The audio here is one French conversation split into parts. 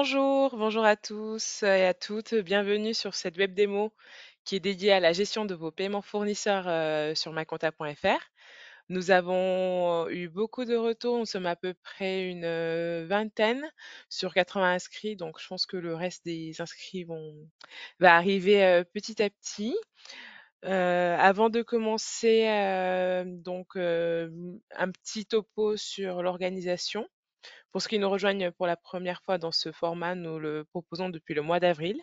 Bonjour à tous et à toutes. Bienvenue sur cette web démo qui est dédiée à la gestion de vos paiements fournisseurs sur maconta.fr. Nous avons eu beaucoup de retours, nous sommes à peu près une vingtaine sur 80 inscrits, donc je pense que le reste des inscrits va arriver petit à petit. Avant de commencer, un petit topo sur l'organisation. Pour ceux qui nous rejoignent pour la première fois dans ce format, nous le proposons depuis le mois d'avril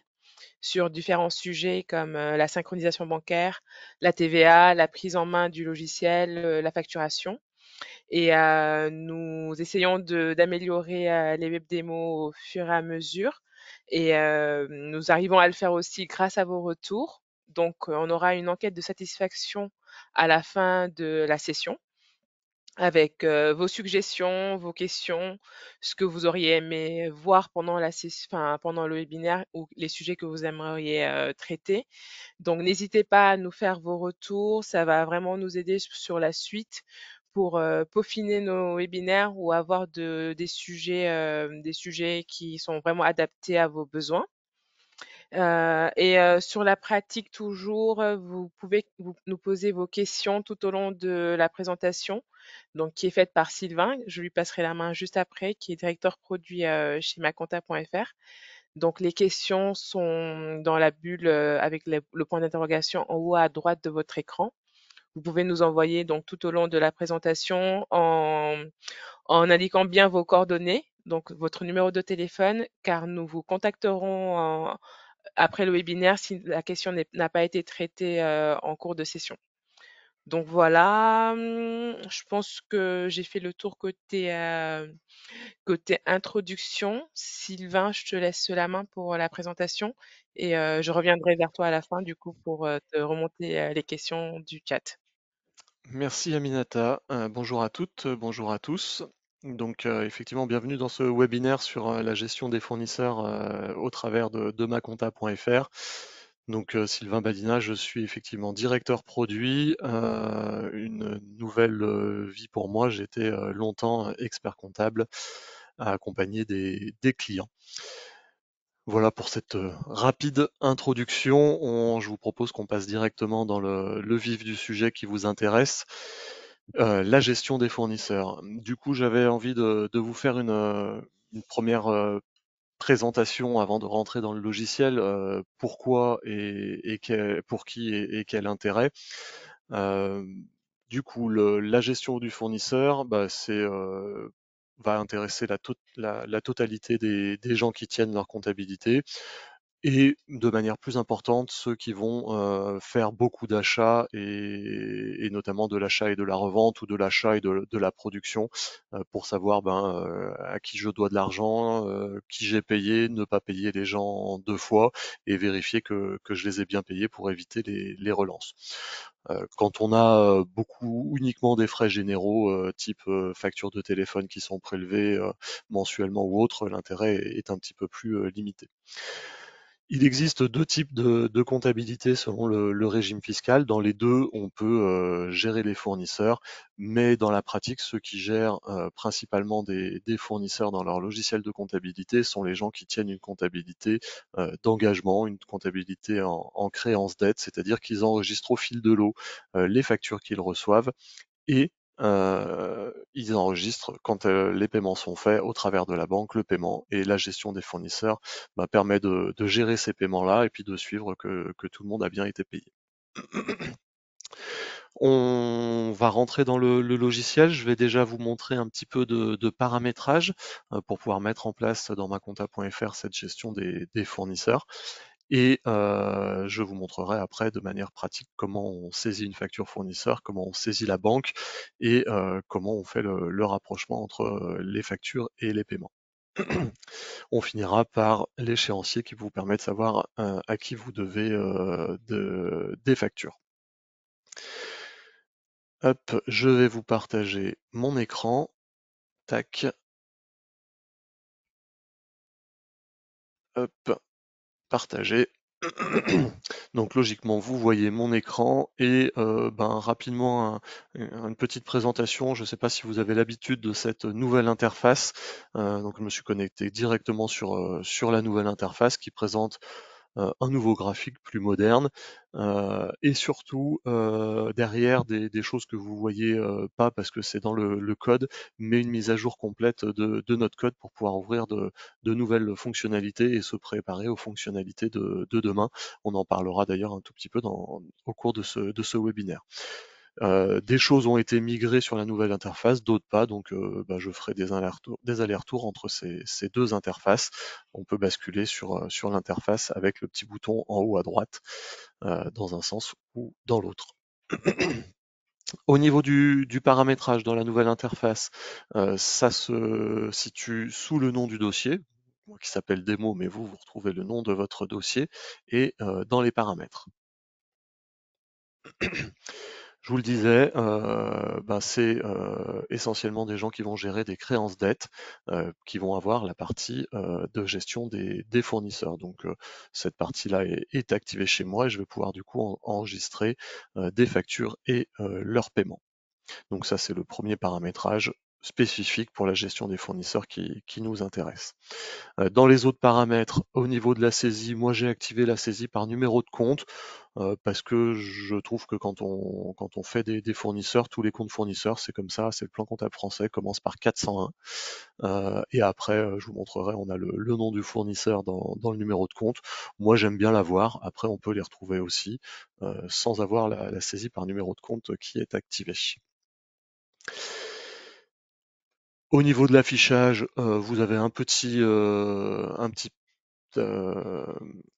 sur différents sujets comme la synchronisation bancaire, la TVA, la prise en main du logiciel, la facturation. Et nous essayons d'améliorer les web démos au fur et à mesure. Et nous arrivons à le faire aussi grâce à vos retours. Donc, on aura une enquête de satisfaction à la fin de la session avec vos suggestions, vos questions, ce que vous auriez aimé voir pendant enfin, pendant le webinaire ou les sujets que vous aimeriez traiter. Donc, n'hésitez pas à nous faire vos retours. Ça va vraiment nous aider sur la suite pour peaufiner nos webinaires ou avoir des sujets qui sont vraiment adaptés à vos besoins. Sur la pratique toujours, vous pouvez nous poser vos questions tout au long de la présentation, donc qui est faite par Sylvain. Je lui passerai la main juste après, qui est directeur produit chez maconta.fr. Donc les questions sont dans la bulle avec le point d'interrogation en haut à droite de votre écran. Vous pouvez nous envoyer donc tout au long de la présentation en indiquant bien vos coordonnées, donc votre numéro de téléphone, car nous vous contacterons après le webinaire si la question n'a pas été traitée en cours de session. Donc voilà, je pense que j'ai fait le tour côté introduction. Sylvain, je te laisse la main pour la présentation et je reviendrai vers toi à la fin du coup pour te remonter les questions du chat. Merci Aminata. Bonjour à toutes, bonjour à tous. Donc effectivement, bienvenue dans ce webinaire sur la gestion des fournisseurs au travers de maconta.fr. Donc Sylvain Badina, je suis effectivement directeur produit. Une nouvelle vie pour moi, j'étais longtemps expert comptable à accompagner des clients. Voilà pour cette rapide introduction. Je vous propose qu'on passe directement dans le vif du sujet qui vous intéresse, la gestion des fournisseurs. Du coup, j'avais envie de vous faire une première présentation avant de rentrer dans le logiciel. Pourquoi pour qui et quel intérêt. Euh, du coup, la gestion du fournisseur, bah, va intéresser la totalité des gens qui tiennent leur comptabilité et de manière plus importante, ceux qui vont faire beaucoup d'achats et notamment de l'achat et de la revente ou de l'achat et de la production pour savoir à qui je dois de l'argent, qui j'ai payé, ne pas payer les gens deux fois et vérifier que je les ai bien payés pour éviter les relances. Quand on a beaucoup uniquement des frais généraux type facture de téléphone qui sont prélevés mensuellement ou autre, l'intérêt est un petit peu plus limité. Il existe deux types de comptabilité selon le régime fiscal. Dans les deux, on peut gérer les fournisseurs, mais dans la pratique, ceux qui gèrent principalement des fournisseurs dans leur logiciel de comptabilité sont les gens qui tiennent une comptabilité d'engagement, une comptabilité en créance dette, c'est-à-dire qu'ils enregistrent au fil de l'eau les factures qu'ils reçoivent et ils enregistrent quand les paiements sont faits au travers de la banque, le paiement et la gestion des fournisseurs permet de gérer ces paiements-là et puis de suivre que tout le monde a bien été payé. On va rentrer dans le logiciel. Je vais déjà vous montrer un petit peu de paramétrage pour pouvoir mettre en place dans maconta.fr cette gestion des fournisseurs. Et je vous montrerai après de manière pratique comment on saisit une facture fournisseur, comment on saisit la banque et comment on fait le rapprochement entre les factures et les paiements. On finira par l'échéancier qui vous permet de savoir à qui vous devez des factures. Hop, je vais vous partager mon écran. Tac. Hop, partager. Donc logiquement, vous voyez mon écran et rapidement une petite présentation. Je ne sais pas si vous avez l'habitude de cette nouvelle interface. Donc je me suis connecté directement sur la nouvelle interface qui présente un nouveau graphique plus moderne et surtout derrière des choses que vous voyez pas parce que c'est dans le code, mais une mise à jour complète de notre code pour pouvoir ouvrir de nouvelles fonctionnalités et se préparer aux fonctionnalités de demain. On en parlera d'ailleurs un tout petit peu au cours de ce webinaire. Des choses ont été migrées sur la nouvelle interface, d'autres pas, donc je ferai des allers-retours entre ces deux interfaces. On peut basculer sur l'interface avec le petit bouton en haut à droite, dans un sens ou dans l'autre. Au niveau du paramétrage dans la nouvelle interface, ça se situe sous le nom du dossier, qui s'appelle démo, mais vous retrouvez le nom de votre dossier, et dans les paramètres. Je vous le disais, c'est essentiellement des gens qui vont gérer des créances dettes, qui vont avoir la partie de gestion des fournisseurs. Donc cette partie-là est activée chez moi et je vais pouvoir du coup enregistrer des factures et leur paiement. Donc ça, c'est le premier paramétrage spécifique pour la gestion des fournisseurs qui nous intéresse. Dans les autres paramètres, au niveau de la saisie, moi j'ai activé la saisie par numéro de compte parce que je trouve que quand on fait des fournisseurs, tous les comptes fournisseurs, c'est comme ça, c'est le plan comptable français, commence par 401 et après je vous montrerai, on a le nom du fournisseur dans le numéro de compte. Moi j'aime bien l'avoir, après on peut les retrouver aussi sans avoir la saisie par numéro de compte qui est activée. Au niveau de l'affichage, vous avez un petit euh,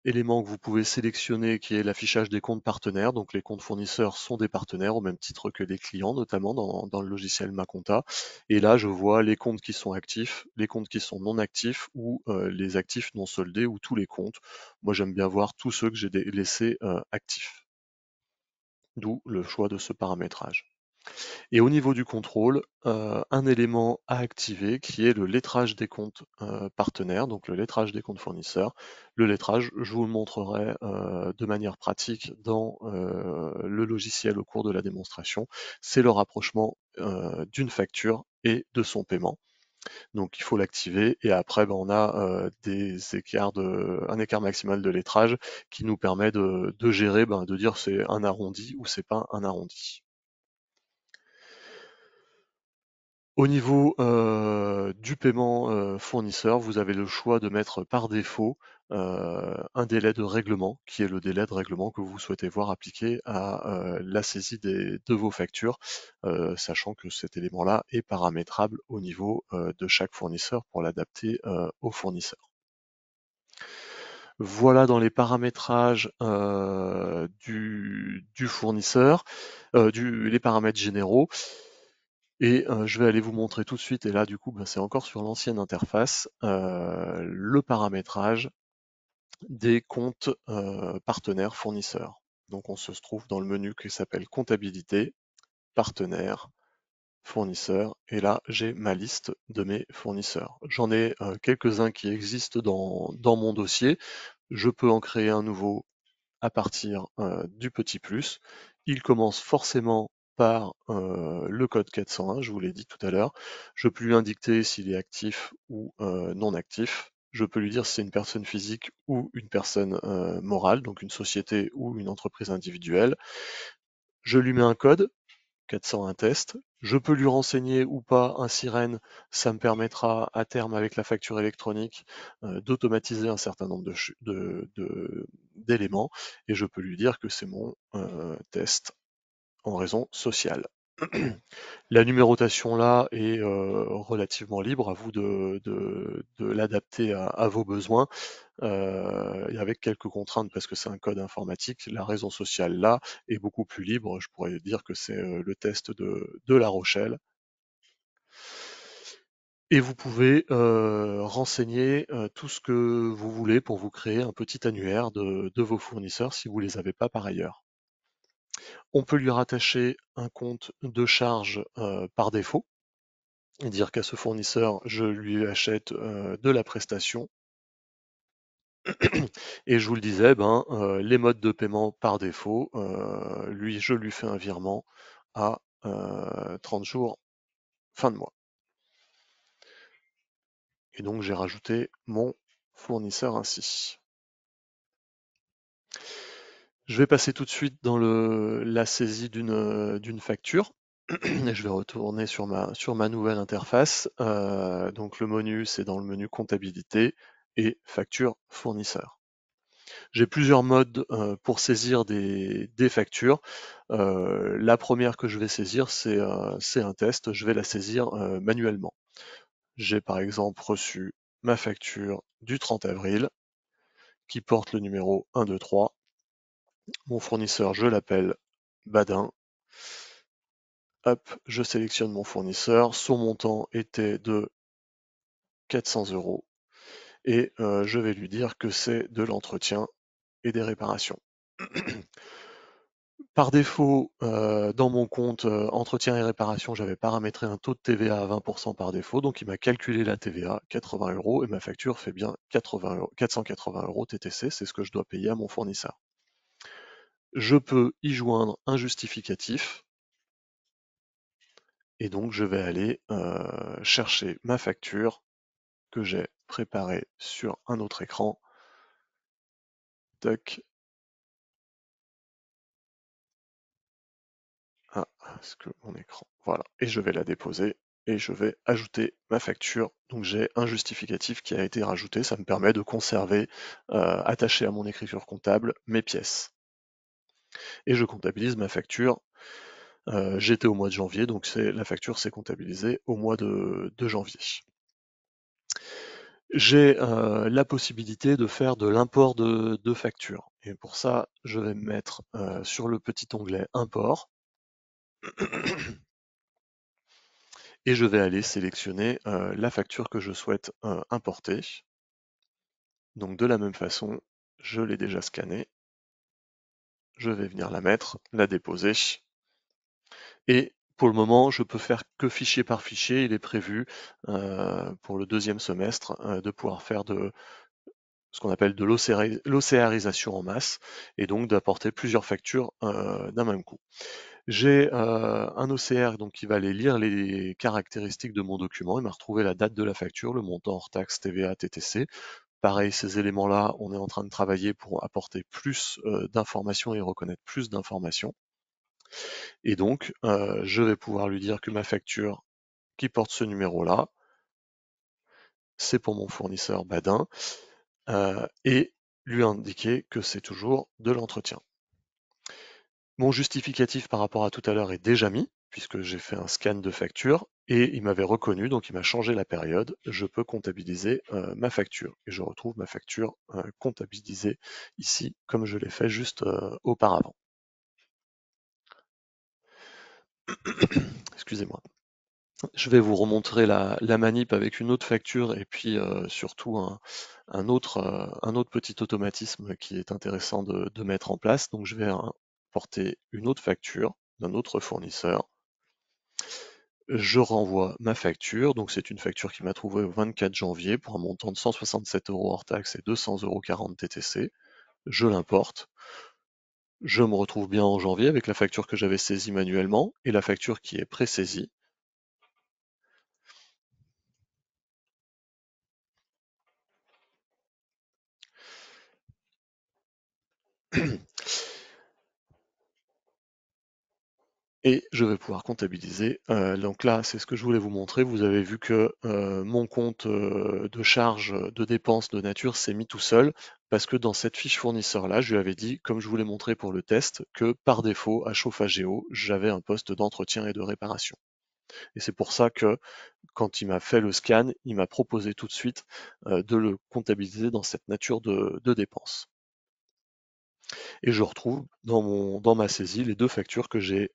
élément que vous pouvez sélectionner qui est l'affichage des comptes partenaires. Donc les comptes fournisseurs sont des partenaires au même titre que les clients, notamment dans le logiciel Maconta. Et là, je vois les comptes qui sont actifs, les comptes qui sont non actifs ou les actifs non soldés ou tous les comptes. Moi, j'aime bien voir tous ceux que j'ai laissés actifs. D'où le choix de ce paramétrage. Et au niveau du contrôle, un élément à activer qui est le lettrage des comptes partenaires, donc le lettrage des comptes fournisseurs. Le lettrage, je vous le montrerai de manière pratique dans le logiciel au cours de la démonstration. C'est le rapprochement d'une facture et de son paiement. Donc il faut l'activer et après on a un écart maximal de lettrage qui nous permet de gérer, de dire c'est un arrondi ou c'est pas un arrondi. Au niveau du paiement fournisseur, vous avez le choix de mettre par défaut un délai de règlement, qui est le délai de règlement que vous souhaitez voir appliqué à la saisie de vos factures, sachant que cet élément-là est paramétrable au niveau de chaque fournisseur pour l'adapter au fournisseur. Voilà dans les paramétrages du fournisseur, les paramètres généraux. Et je vais aller vous montrer tout de suite, et là du coup c'est encore sur l'ancienne interface, le paramétrage des comptes partenaires fournisseurs. Donc on se trouve dans le menu qui s'appelle comptabilité, partenaires, fournisseurs, et là j'ai ma liste de mes fournisseurs. J'en ai quelques-uns qui existent dans mon dossier, je peux en créer un nouveau à partir du petit plus. Il commence forcément par le code 401, je vous l'ai dit tout à l'heure. Je peux lui indiquer s'il est actif ou non actif. Je peux lui dire si c'est une personne physique ou une personne morale, donc une société ou une entreprise individuelle. Je lui mets un code, 401 test. Je peux lui renseigner ou pas un sirène, ça me permettra à terme avec la facture électronique d'automatiser un certain nombre d'éléments et je peux lui dire que c'est mon test en raison sociale. La numérotation là est relativement libre, à vous de l'adapter à vos besoins et avec quelques contraintes parce que c'est un code informatique. La raison sociale là est beaucoup plus libre. Je pourrais dire que c'est le test de La Rochelle. Et vous pouvez renseigner tout ce que vous voulez pour vous créer un petit annuaire de vos fournisseurs si vous ne les avez pas par ailleurs. On peut lui rattacher un compte de charge par défaut et dire qu'à ce fournisseur, je lui achète de la prestation Et je vous le disais, les modes de paiement par défaut, je lui fais un virement à 30 jours fin de mois. Et donc j'ai rajouté mon fournisseur ainsi. Je vais passer tout de suite dans la saisie d'une facture. Je vais retourner sur ma nouvelle interface. Donc le menu, c'est dans le menu comptabilité et facture fournisseur. J'ai plusieurs modes pour saisir des factures. La première que je vais saisir, c'est un test. Je vais la saisir manuellement. J'ai par exemple reçu ma facture du 30 avril qui porte le numéro 123. Mon fournisseur, je l'appelle Badin. Hop, je sélectionne mon fournisseur. Son montant était de 400 euros et je vais lui dire que c'est de l'entretien et des réparations. Par défaut, dans mon compte entretien et réparation, j'avais paramétré un taux de TVA à 20% par défaut, donc il m'a calculé la TVA, 80 euros, et ma facture fait bien 480 euros TTC, c'est ce que je dois payer à mon fournisseur. Je peux y joindre un justificatif, et donc je vais aller chercher ma facture que j'ai préparée sur un autre écran. Tac. Ah, est-ce que mon écran. Voilà. Et je vais la déposer et je vais ajouter ma facture. Donc j'ai un justificatif qui a été rajouté. Ça me permet de conserver, attaché à mon écriture comptable, mes pièces. Et je comptabilise ma facture. J'étais au mois de janvier, donc la facture s'est comptabilisée au mois de janvier. J'ai la possibilité de faire de l'import de factures. Et pour ça, je vais me mettre sur le petit onglet Import. Et je vais aller sélectionner la facture que je souhaite importer. Donc de la même façon, je l'ai déjà scannée. Je vais venir la mettre, la déposer. Et pour le moment, je peux faire que fichier par fichier. Il est prévu pour le deuxième semestre de pouvoir faire de ce qu'on appelle de l'OCRisation en masse et donc d'apporter plusieurs factures d'un même coup. J'ai un OCR donc, qui va aller lire les caractéristiques de mon document. Il m'a retrouvé la date de la facture, le montant hors taxe, TVA, TTC. Pareil, ces éléments-là, on est en train de travailler pour apporter plus d'informations et reconnaître plus d'informations. Et donc, je vais pouvoir lui dire que ma facture qui porte ce numéro-là, c'est pour mon fournisseur Badin, et lui indiquer que c'est toujours de l'entretien. Mon justificatif par rapport à tout à l'heure est déjà mis, puisque j'ai fait un scan de facture, et il m'avait reconnu, donc il m'a changé la période. Je peux comptabiliser ma facture, et je retrouve ma facture comptabilisée ici, comme je l'ai fait juste auparavant. Excusez-moi. Je vais vous remontrer la manip avec une autre facture, et puis surtout un autre petit automatisme qui est intéressant de mettre en place. Donc je vais importer une autre facture d'un autre fournisseur. Je renvoie ma facture, donc c'est une facture qui m'a trouvé au 24 janvier pour un montant de 167 euros hors taxe et 200,40 euros TTC. Je l'importe. Je me retrouve bien en janvier avec la facture que j'avais saisie manuellement et la facture qui est pré-saisie. Et je vais pouvoir comptabiliser. Donc là, c'est ce que je voulais vous montrer. Vous avez vu que mon compte de charge de dépenses de nature s'est mis tout seul parce que dans cette fiche fournisseur-là, je lui avais dit, comme je vous l'ai montré pour le test, que par défaut, à Chauffagéo, j'avais un poste d'entretien et de réparation. Et c'est pour ça que quand il m'a fait le scan, il m'a proposé tout de suite de le comptabiliser dans cette nature de dépenses. Et je retrouve dans ma saisie les deux factures que j'ai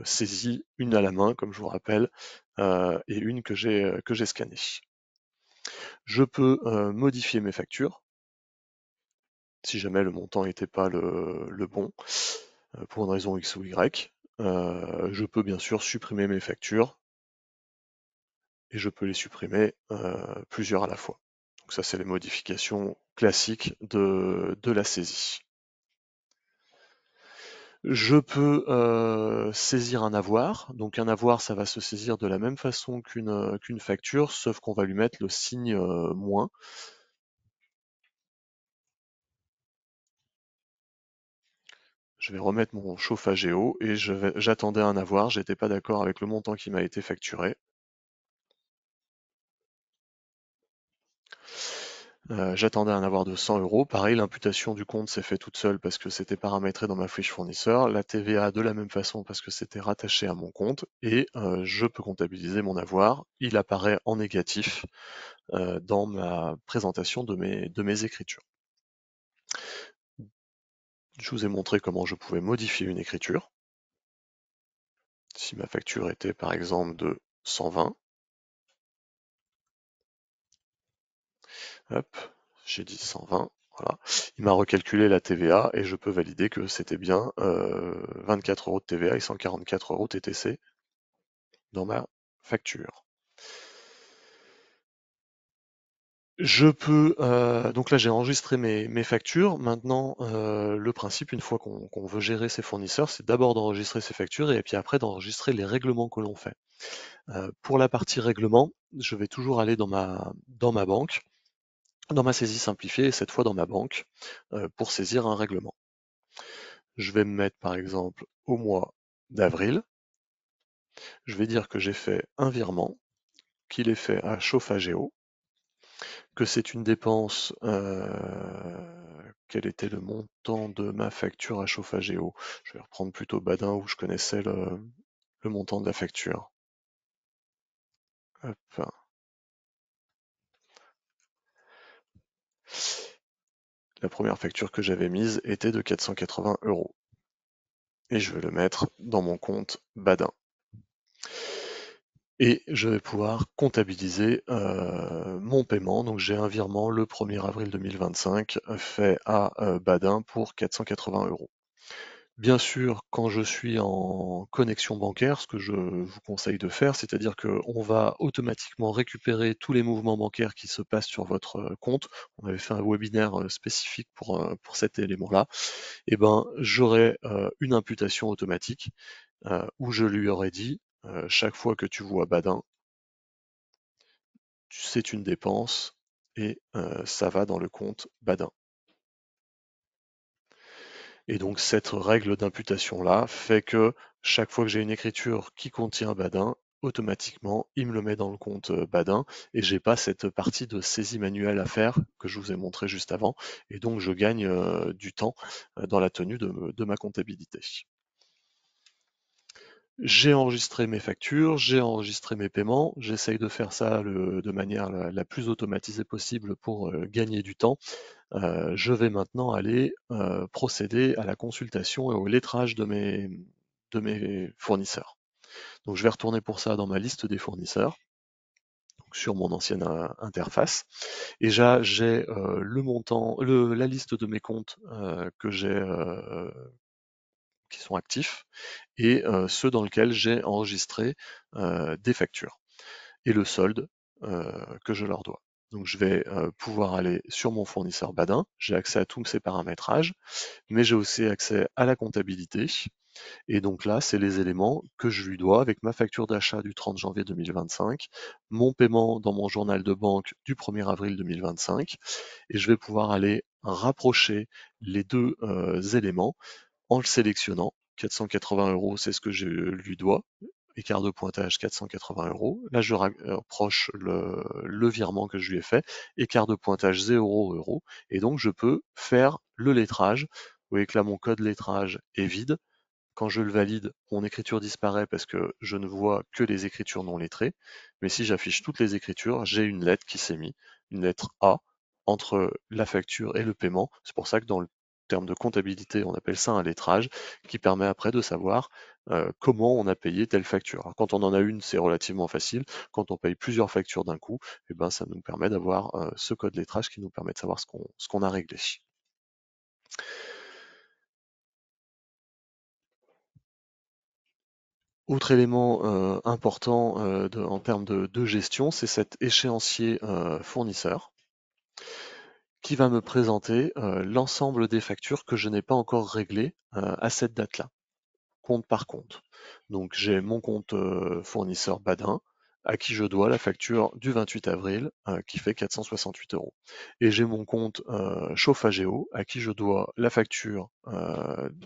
saisies, une à la main, comme je vous rappelle, et une que j'ai scannée. Je peux modifier mes factures, si jamais le montant n'était pas le bon, pour une raison X ou Y. Je peux bien sûr supprimer mes factures, et je peux les supprimer plusieurs à la fois. Donc ça, c'est les modifications classique de la saisie. Je peux saisir un avoir. Donc un avoir, ça va se saisir de la même façon qu'une facture, sauf qu'on va lui mettre le signe moins. Je vais remettre mon chauffage et eau et j'attendais un avoir. J'étais pas d'accord avec le montant qui m'a été facturé. J'attendais un avoir de 100 euros. Pareil, l'imputation du compte s'est fait toute seule parce que c'était paramétré dans ma fiche fournisseur. La TVA de la même façon parce que c'était rattaché à mon compte. Et je peux comptabiliser mon avoir. Il apparaît en négatif dans ma présentation de mes écritures. Je vous ai montré comment je pouvais modifier une écriture. Si ma facture était par exemple de 120, hop, j'ai dit 120, voilà. Il m'a recalculé la TVA et je peux valider que c'était bien 24 euros de TVA et 144 euros TTC dans ma facture. Je peux, donc là j'ai enregistré mes factures. Maintenant, le principe, une fois qu'on veut gérer ses fournisseurs, c'est d'abord d'enregistrer ses factures et puis après d'enregistrer les règlements que l'on fait. Pour la partie règlement, je vais toujours aller dans ma banque, dans ma saisie simplifiée, et cette fois dans ma banque, pour saisir un règlement. Je vais me mettre par exemple au mois d'avril. Je vais dire que j'ai fait un virement, qu'il est fait à Chauffage et Eau, que c'est une dépense. Quel était le montant de ma facture à Chauffage et Eau? Je vais reprendre plutôt Badin où je connaissais le montant de la facture. Hop. La première facture que j'avais mise était de 480 euros. Et je vais le mettre dans mon compte Badin. Et je vais pouvoir comptabiliser mon paiement. Donc j'ai un virement le 1er avril 2025 fait à Badin pour 480 euros. Bien sûr, quand je suis en connexion bancaire, ce que je vous conseille de faire, c'est-à-dire qu'on va automatiquement récupérer tous les mouvements bancaires qui se passent sur votre compte. On avait fait un webinaire spécifique pour cet élément-là. Et ben, j'aurai une imputation automatique où je lui aurais dit, chaque fois que tu vois Badin, c'est une dépense et ça va dans le compte Badin. Et donc cette règle d'imputation-là fait que chaque fois que j'ai une écriture qui contient Badin, automatiquement, il me le met dans le compte Badin et j'ai pas cette partie de saisie manuelle à faire que je vous ai montré juste avant. Et donc je gagne du temps dans la tenue de ma comptabilité. J'ai enregistré mes factures, j'ai enregistré mes paiements, j'essaye de faire ça de manière la plus automatisée possible pour gagner du temps. Je vais maintenant aller procéder à la consultation et au lettrage de mes fournisseurs. Donc je vais retourner pour ça dans ma liste des fournisseurs, donc sur mon ancienne interface. Et déjà j'ai le montant, la liste de mes comptes que j'ai qui sont actifs et ceux dans lesquels j'ai enregistré des factures et le solde que je leur dois. Donc je vais pouvoir aller sur mon fournisseur Badin, j'ai accès à tous ces paramétrages, mais j'ai aussi accès à la comptabilité. Et donc là, c'est les éléments que je lui dois avec ma facture d'achat du 30 janvier 2025, mon paiement dans mon journal de banque du 1er avril 2025, et je vais pouvoir aller rapprocher les deux éléments en le sélectionnant. 480 euros, c'est ce que je lui dois. Écart de pointage 480 euros. Là, je rapproche le virement que je lui ai fait. Écart de pointage 0 euros. Et donc, je peux faire le lettrage. Vous voyez que là, mon code lettrage est vide. Quand je le valide, mon écriture disparaît parce que je ne vois que les écritures non lettrées. Mais si j'affiche toutes les écritures, j'ai une lettre qui s'est mise, une lettre A, entre la facture et le paiement. C'est pour ça que dans le terme de comptabilité, on appelle ça un lettrage, qui permet après de savoir comment on a payé telle facture. Alors, quand on en a une, c'est relativement facile. Quand on paye plusieurs factures d'un coup, eh ben, ça nous permet d'avoir ce code lettrage qui nous permet de savoir ce qu'on a réglé. Autre élément important en termes de gestion, c'est cet échéancier fournisseur qui va me présenter l'ensemble des factures que je n'ai pas encore réglées à cette date-là, compte par compte. Donc j'ai mon compte fournisseur Badin, à qui je dois la facture du 28 avril, qui fait 468 euros. Et j'ai mon compte Chauffagéo, à qui je dois la facture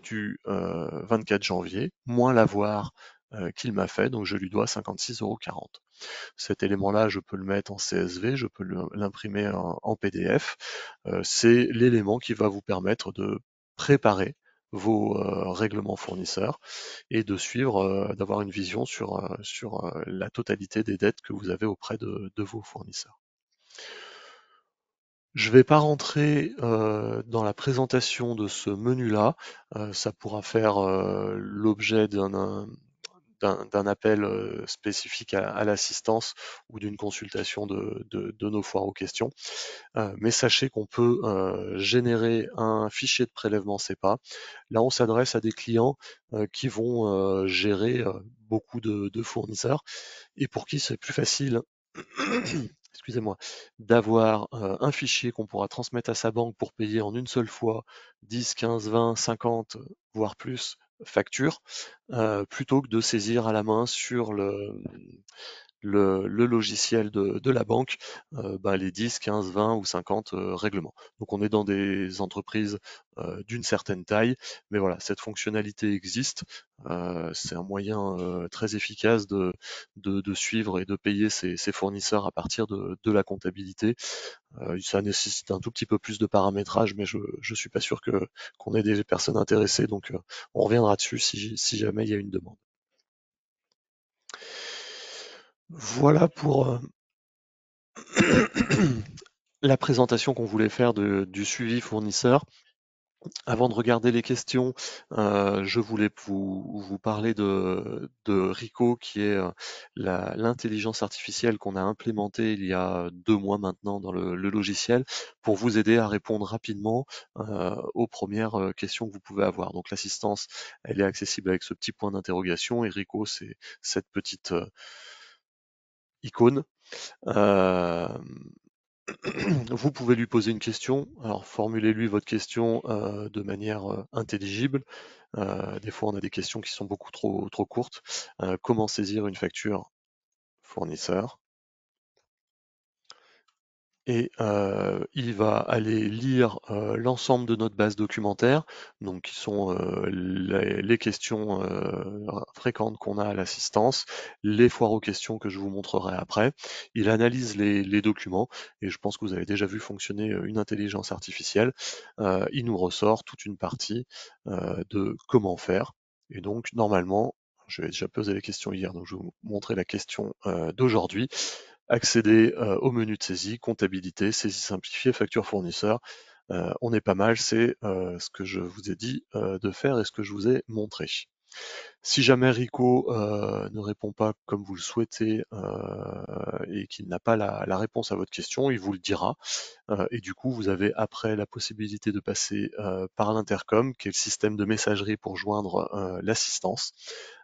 du 24 janvier, moins l'avoir qu'il m'a fait, donc je lui dois 56,40 euros. Cet élément-là, je peux le mettre en CSV, je peux l'imprimer en PDF. C'est l'élément qui va vous permettre de préparer vos règlements fournisseurs et de suivre, d'avoir une vision sur la totalité des dettes que vous avez auprès de vos fournisseurs. Je ne vais pas rentrer dans la présentation de ce menu-là, ça pourra faire l'objet d'un appel spécifique à l'assistance ou d'une consultation de nos foires aux questions. Mais sachez qu'on peut générer un fichier de prélèvement SEPA. Là, on s'adresse à des clients qui vont gérer beaucoup de fournisseurs et pour qui c'est plus facile, excusez-moi, d'avoir un fichier qu'on pourra transmettre à sa banque pour payer en une seule fois 10, 15, 20, 50, voire plus factures, plutôt que de saisir à la main sur le logiciel de la banque, les 10, 15, 20 ou 50 règlements. Donc on est dans des entreprises d'une certaine taille, mais voilà, cette fonctionnalité existe. C'est un moyen très efficace de suivre et de payer ses fournisseurs à partir de la comptabilité. Ça nécessite un tout petit peu plus de paramétrage, mais je suis pas sûr qu'on ait des personnes intéressées, donc on reviendra dessus si jamais il y a une demande. Voilà pour la présentation qu'on voulait faire du suivi fournisseur. Avant de regarder les questions, je voulais vous parler de Rico, qui est l'intelligence artificielle qu'on a implémentée il y a 2 mois maintenant dans le logiciel, pour vous aider à répondre rapidement aux premières questions que vous pouvez avoir. Donc l'assistance, elle est accessible avec ce petit point d'interrogation, et Rico, c'est cette petite icône. Euh, Vous pouvez lui poser une question. Alors formulez-lui votre question de manière intelligible. Des fois, on a des questions qui sont beaucoup trop courtes. Comment saisir une facture fournisseur? Et il va aller lire l'ensemble de notre base documentaire, donc qui sont les questions fréquentes qu'on a à l'assistance, les foires aux questions que je vous montrerai après. Il analyse les documents, et je pense que vous avez déjà vu fonctionner une intelligence artificielle. Il nous ressort toute une partie de comment faire. Et donc normalement, je vais déjà poser les questions hier, donc je vais vous montrer la question d'aujourd'hui. Accéder au menu de saisie, comptabilité, saisie simplifiée, facture fournisseur. On est pas mal, c'est ce que je vous ai dit de faire et ce que je vous ai montré. Si jamais Rico ne répond pas comme vous le souhaitez et qu'il n'a pas la réponse à votre question, il vous le dira. Et du coup, vous avez après la possibilité de passer par l'intercom, qui est le système de messagerie pour joindre l'assistance,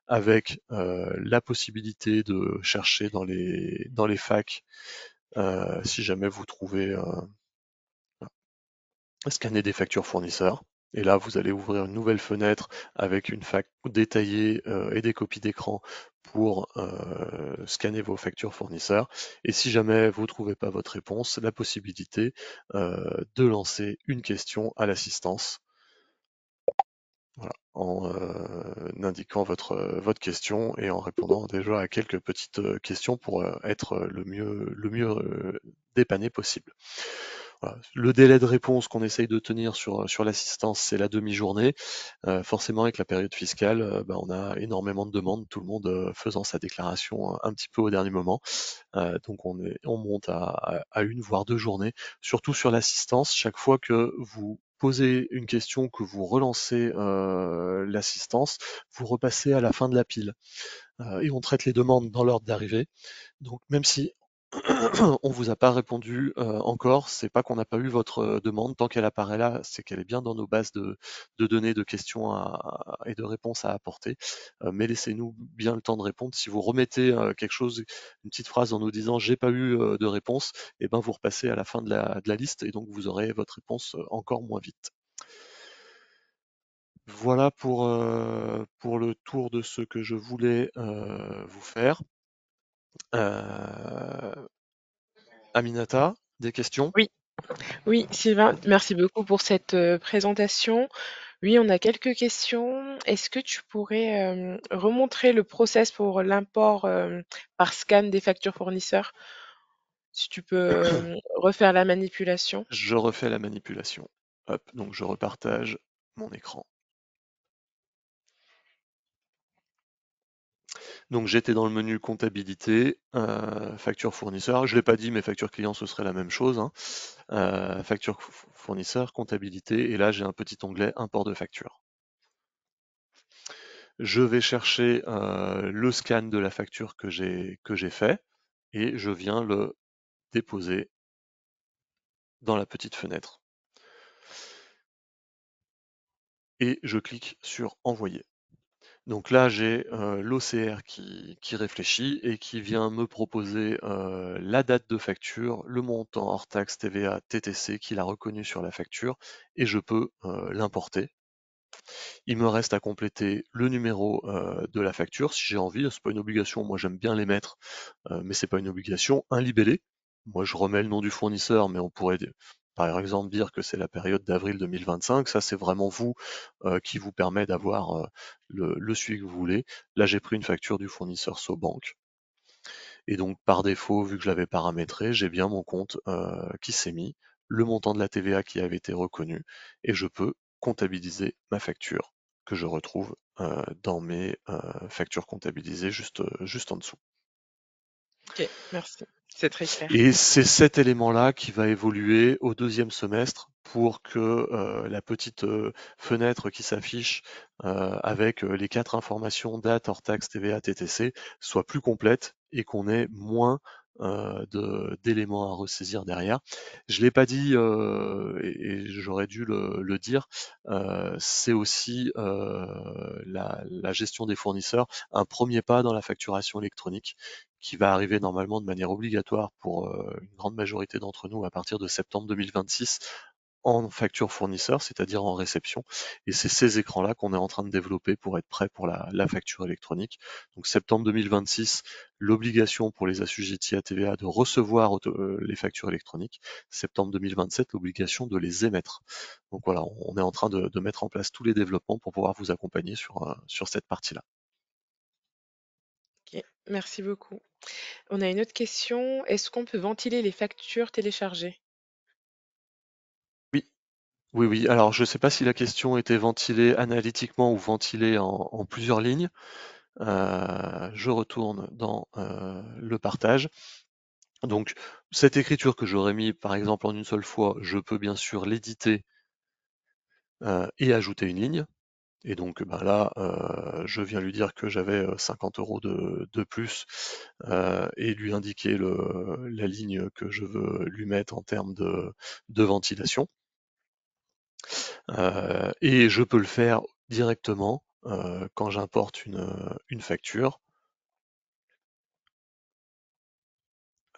avec la possibilité de chercher dans les facs si jamais vous trouvez scanner des factures fournisseurs. Et là, vous allez ouvrir une nouvelle fenêtre avec une fac détaillée et des copies d'écran pour scanner vos factures fournisseurs. Et si jamais vous ne trouvez pas votre réponse, la possibilité de lancer une question à l'assistance. Voilà, en indiquant votre question et en répondant déjà à quelques petites questions pour être le mieux dépanné possible. Voilà. Le délai de réponse qu'on essaye de tenir sur l'assistance, c'est la demi-journée. Forcément, avec la période fiscale, on a énormément de demandes, tout le monde faisant sa déclaration un petit peu au dernier moment. Donc on monte à 1 voire 2 journées. Surtout sur l'assistance, chaque fois que vous posez une question, que vous relancez l'assistance, vous repassez à la fin de la pile. Et on traite les demandes dans l'ordre d'arrivée. Donc même si On vous a pas répondu encore. C'est pas qu'on n'a pas eu votre demande. Tant qu'elle apparaît là, c'est qu'elle est bien dans nos bases de données, de questions et de réponses à apporter. Mais laissez-nous bien le temps de répondre. Si vous remettez quelque chose, une petite phrase en nous disant j'ai pas eu de réponse, et ben vous repassez à la fin de la liste et donc vous aurez votre réponse encore moins vite. Voilà pour le tour de ce que je voulais vous faire. Euh, Aminata, des questions? Oui, oui, Sylvain, merci beaucoup pour cette présentation. Oui, on a quelques questions. Est-ce que tu pourrais remontrer le process pour l'import par scan des factures fournisseurs? Si tu peux refaire la manipulation. Je refais la manipulation. Hop, donc je repartage mon écran. Donc j'étais dans le menu comptabilité, facture fournisseur. Je ne l'ai pas dit, mais facture client, ce serait la même chose, hein. Facture fournisseur, comptabilité, et là j'ai un petit onglet import de facture. Je vais chercher le scan de la facture que j'ai fait et je viens le déposer dans la petite fenêtre. Et je clique sur envoyer. Donc là, j'ai l'OCR qui réfléchit et qui vient me proposer la date de facture, le montant hors taxe TVA TTC qu'il a reconnu sur la facture et je peux l'importer. Il me reste à compléter le numéro de la facture si j'ai envie. C'est pas une obligation, moi j'aime bien les mettre, mais c'est pas une obligation. Un libellé. Moi je remets le nom du fournisseur, mais on pourrait par exemple dire que c'est la période d'avril 2025. Ça c'est vraiment vous qui vous permet d'avoir le suivi que vous voulez. Là j'ai pris une facture du fournisseur SoBank. Et donc par défaut, vu que je l'avais paramétré, j'ai bien mon compte qui s'est mis, le montant de la TVA qui avait été reconnu, et je peux comptabiliser ma facture que je retrouve dans mes factures comptabilisées juste en dessous. Ok, merci. C'est très clair. Et c'est cet élément-là qui va évoluer au deuxième semestre pour que la petite fenêtre qui s'affiche avec les 4 informations date, hors taxe, TVA, TTC soit plus complète et qu'on ait moins d'éléments à ressaisir derrière. Je l'ai pas dit et j'aurais dû le dire, c'est aussi la gestion des fournisseurs, un premier pas dans la facturation électronique qui va arriver normalement de manière obligatoire pour une grande majorité d'entre nous à partir de septembre 2026 en facture fournisseur, c'est-à-dire en réception. Et c'est ces écrans-là qu'on est en train de développer pour être prêt pour la facture électronique. Donc septembre 2026, l'obligation pour les assujettis à TVA de recevoir les factures électroniques. Septembre 2027, l'obligation de les émettre. Donc voilà, on est en train de mettre en place tous les développements pour pouvoir vous accompagner sur cette partie-là. Ok, merci beaucoup. On a une autre question. Est-ce qu'on peut ventiler les factures téléchargées? Oui, oui, oui. Alors, je ne sais pas si la question était ventilée analytiquement ou ventilée en plusieurs lignes. Je retourne dans le partage. Donc, cette écriture que j'aurais mis, par exemple, en une seule fois, je peux bien sûr l'éditer et ajouter une ligne. Et donc, ben là, je viens lui dire que j'avais 50 euros de plus et lui indiquer la ligne que je veux lui mettre en termes de ventilation. Et je peux le faire directement quand j'importe une facture.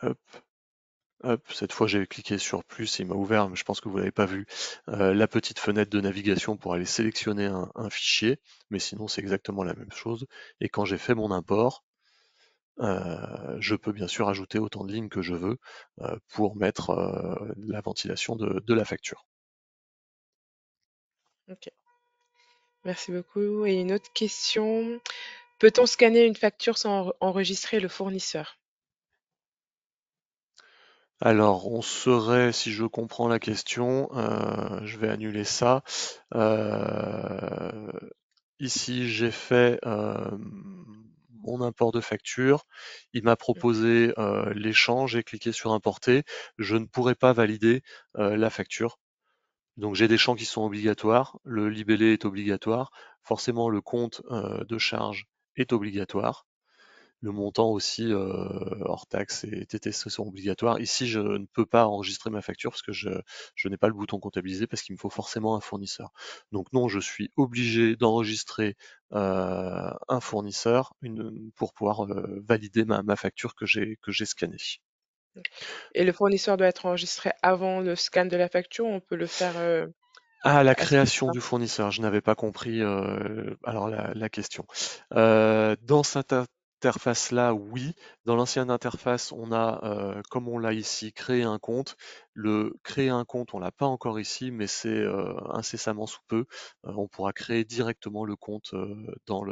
Hop, hop. Cette fois j'ai cliqué sur plus, il m'a ouvert, mais je pense que vous l'avez pas vu, la petite fenêtre de navigation pour aller sélectionner un fichier, mais sinon c'est exactement la même chose. Et quand j'ai fait mon import, je peux bien sûr ajouter autant de lignes que je veux pour mettre la ventilation de la facture. Ok, merci beaucoup. Et une autre question. Peut-on scanner une facture sans enregistrer le fournisseur? Alors, on serait, si je comprends la question, je vais annuler ça. Euh, Ici, j'ai fait mon import de facture. Il m'a proposé l'échange. J'ai cliqué sur importer. Je ne pourrais pas valider la facture. Donc, j'ai des champs qui sont obligatoires. Le libellé est obligatoire. Forcément, le compte de charge est obligatoire. Le montant aussi, hors taxes et TTC sont obligatoires. Ici, je ne peux pas enregistrer ma facture parce que je n'ai pas le bouton comptabiliser parce qu'il me faut forcément un fournisseur. Donc non, je suis obligé d'enregistrer un fournisseur pour pouvoir valider ma facture que j'ai scannée. Et le fournisseur doit être enregistré avant le scan de la facture ou on peut le faire Ah, la à ce création moment-là? du fournisseur, je n'avais pas compris alors la question. Dans cette interface-là, oui. Dans l'ancienne interface, on a, comme on l'a ici, créé un compte. Le créer un compte, on l'a pas encore ici, mais c'est incessamment sous peu. On pourra créer directement le compte dans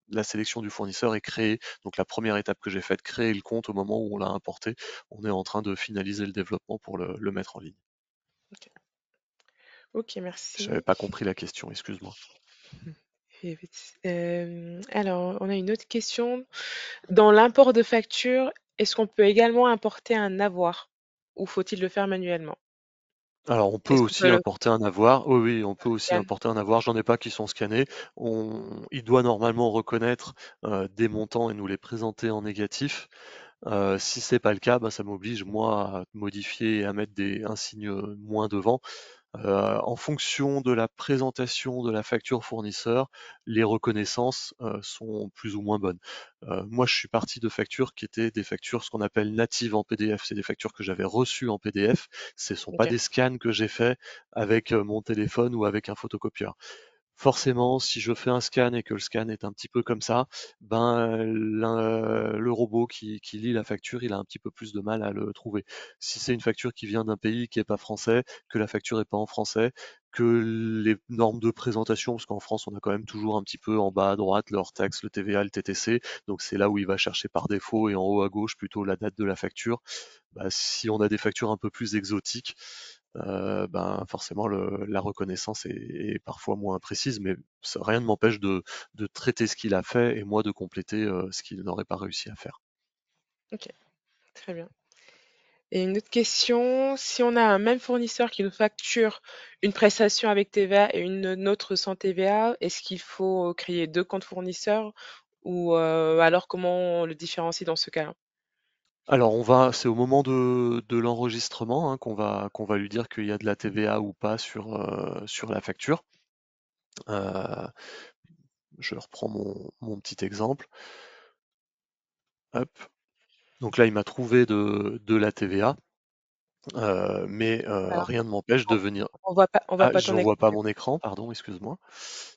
la sélection du fournisseur et créer. Donc la première étape que j'ai faite, créer le compte au moment où on l'a importé. On est en train de finaliser le développement pour le mettre en ligne. Ok, ok, J'avais merci. pas compris la question, excuse-moi. Alors, on a une autre question. Dans l'import de facture, est-ce qu'on peut également importer un avoir ou faut-il le faire manuellement? Alors, on peut Est-ce qu'on aussi peut le importer un avoir. Oui, oui, on peut aussi scan? importer un avoir. J'en ai pas qui sont scannés. Il doit normalement reconnaître des montants et nous les présenter en négatif. Si c'est pas le cas, bah, ça m'oblige moi à modifier et à mettre un signe moins devant. En fonction de la présentation de la facture fournisseur, les reconnaissances sont plus ou moins bonnes. Moi, je suis parti de factures qui étaient des factures ce qu'on appelle natives en PDF. C'est des factures que j'avais reçues en PDF. Ce ne sont pas Ok, des scans que j'ai faits avec mon téléphone ou avec un photocopieur. Forcément, si je fais un scan et que le scan est un petit peu comme ça, ben le robot qui lit la facture, il a un petit peu plus de mal à le trouver. Si c'est une facture qui vient d'un pays qui est pas français, que la facture est pas en français, que les normes de présentation, parce qu'en France on a quand même toujours un petit peu en bas à droite le hors-taxe, le TVA, le TTC, donc c'est là où il va chercher par défaut et en haut à gauche plutôt la date de la facture. Bah, si on a des factures un peu plus exotiques, ben forcément la reconnaissance est parfois moins précise, mais rien ne m'empêche de traiter ce qu'il a fait et moi de compléter ce qu'il n'aurait pas réussi à faire. ok, très bien. Et une autre question, si on a un même fournisseur qui nous facture une prestation avec TVA et une autre sans TVA, est-ce qu'il faut créer deux comptes fournisseurs ou alors comment on le différencie dans ce cas-là? Alors c'est au moment de l'enregistrement hein, qu'on va lui dire qu'il y a de la TVA ou pas sur la facture. Euh, je reprends mon petit exemple. Hop. Donc là, il m'a trouvé de la TVA, mais Alors, rien ne m'empêche de venir. on voit Ah, pas je ton écran. vois pas mon écran, pardon, excuse-moi.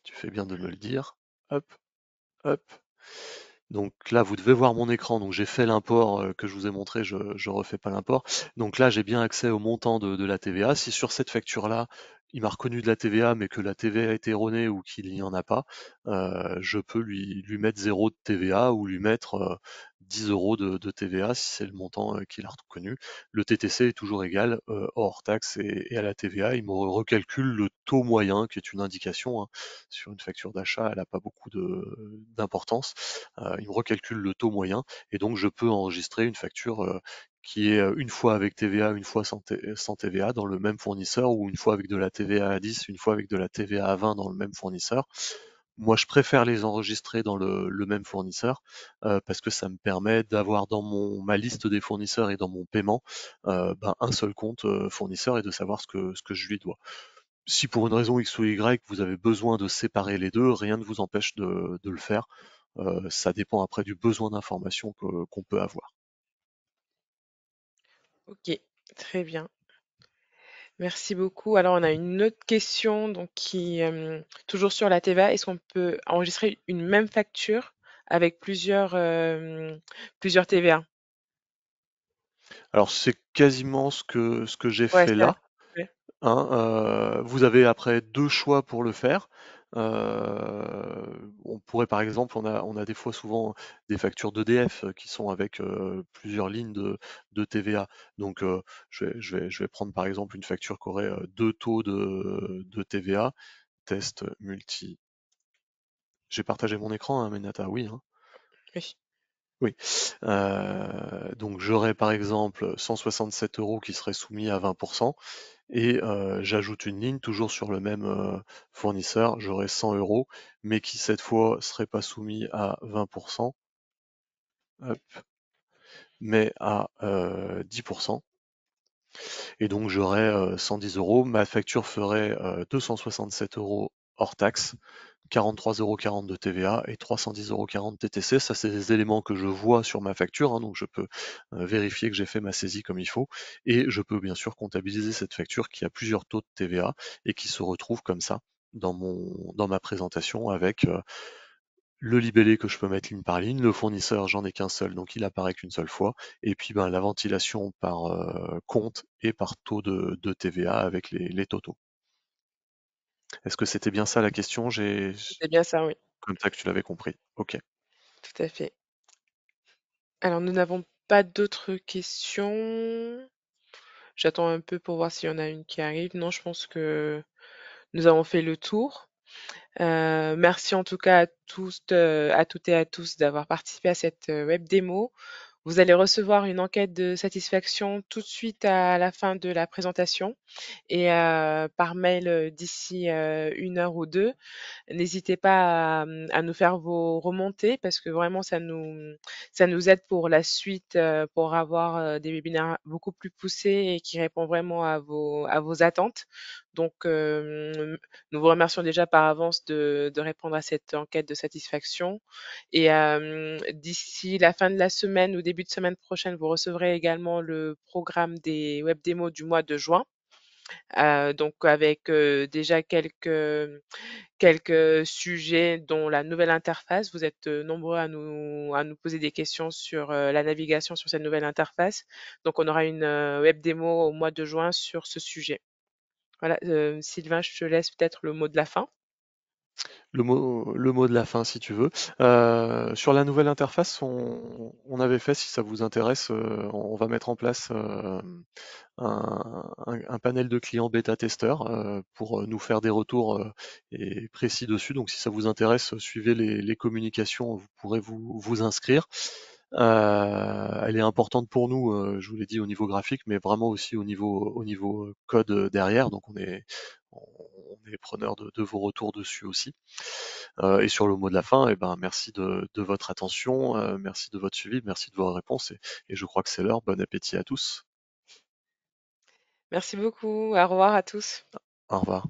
Tu fais bien de me le dire. Hop, hop. Donc là, vous devez voir mon écran. Donc j'ai fait l'import que je vous ai montré, je refais pas l'import. Donc là, j'ai bien accès au montant de la TVA. Si sur cette facture-là, il m'a reconnu de la TVA, mais que la TVA est erronée ou qu'il n'y en a pas, je peux lui mettre 0 de TVA ou lui mettre 10 euros de TVA si c'est le montant qu'il a reconnu. Le TTC est toujours égal, hors taxe et à la TVA. Il me recalcule le taux moyen, qui est une indication, hein. Sur une facture d'achat, elle n'a pas beaucoup d'importance. Il me recalcule le taux moyen et donc je peux enregistrer une facture qui est une fois avec TVA, une fois sans TVA dans le même fournisseur ou une fois avec de la TVA à 10, une fois avec de la TVA à 20 dans le même fournisseur. Moi, je préfère les enregistrer dans le même fournisseur parce que ça me permet d'avoir dans ma liste des fournisseurs et dans mon paiement ben, un seul compte fournisseur et de savoir ce que je lui dois. Si pour une raison X ou Y, vous avez besoin de séparer les deux, rien ne vous empêche de le faire. Ça dépend après du besoin d'information qu'on peut avoir. Ok, très bien. Merci beaucoup. Alors, on a une autre question donc qui toujours sur la TVA. Est-ce qu'on peut enregistrer une même facture avec plusieurs TVA? Alors c'est quasiment ce que j'ai Ouais, fait c'est là. ouais. Hein, vous avez après deux choix pour le faire. On pourrait par exemple, on a des fois souvent des factures d'EDF qui sont avec plusieurs lignes de TVA. Donc je vais prendre par exemple une facture qui aurait deux taux de TVA, test multi. J'ai partagé mon écran, hein, Menata, oui, hein. Oui. Oui. Donc j'aurais par exemple 167 euros qui seraient soumis à 20%. Et j'ajoute une ligne, toujours sur le même fournisseur, j'aurai 100 euros, mais qui cette fois serait pas soumis à 20%. hop, mais à 10%. Et donc j'aurais 110 euros. Ma facture ferait 267 euros hors taxe, 43,40 € de TVA et 310,40 € de TTC. Ça, c'est des éléments que je vois sur ma facture, hein, donc je peux vérifier que j'ai fait ma saisie comme il faut. Et je peux bien sûr comptabiliser cette facture qui a plusieurs taux de TVA et qui se retrouve comme ça dans ma présentation avec le libellé que je peux mettre ligne par ligne, le fournisseur, j'en ai qu'un seul, donc il apparaît qu'une seule fois, et puis ben, la ventilation par compte et par taux de TVA avec les totaux. Est-ce que c'était bien ça la question? C'est bien ça, oui, Comme ça que tu l'avais compris. Ok. tout à fait. Alors, nous n'avons pas d'autres questions. J'attends un peu pour voir s'il y en a une qui arrive. Non, je pense que nous avons fait le tour. Merci en tout cas à tous, à toutes et à tous d'avoir participé à cette web démo. Vous allez recevoir une enquête de satisfaction tout de suite à la fin de la présentation et par mail d'ici 1 heure ou deux. N'hésitez pas à nous faire vos remontées parce que vraiment ça nous aide pour la suite, pour avoir des webinaires beaucoup plus poussés et qui répondent vraiment à vos attentes. Donc, nous vous remercions déjà par avance de répondre à cette enquête de satisfaction. Et d'ici la fin de la semaine ou début de semaine prochaine, vous recevrez également le programme des web démos du mois de juin. Donc avec déjà quelques sujets dont la nouvelle interface. Vous êtes nombreux à nous poser des questions sur la navigation sur cette nouvelle interface. Donc, on aura une web démo au mois de juin sur ce sujet. Voilà, Sylvain, je te laisse peut-être le mot de la fin. Le mot de la fin, si tu veux. Sur la nouvelle interface, on avait fait, si ça vous intéresse, on va mettre en place un panel de clients bêta-testeurs pour nous faire des retours et précis dessus. Donc si ça vous intéresse, suivez les communications, vous pourrez vous inscrire. Elle est importante pour nous, je vous l'ai dit, au niveau graphique, mais vraiment aussi au niveau code derrière. Donc on est preneur de vos retours dessus aussi. Et sur le mot de la fin, eh ben, merci de votre attention, merci de votre suivi, merci de vos réponses. Et je crois que c'est l'heure. Bon appétit à tous. Merci beaucoup. Au revoir à tous. Au revoir.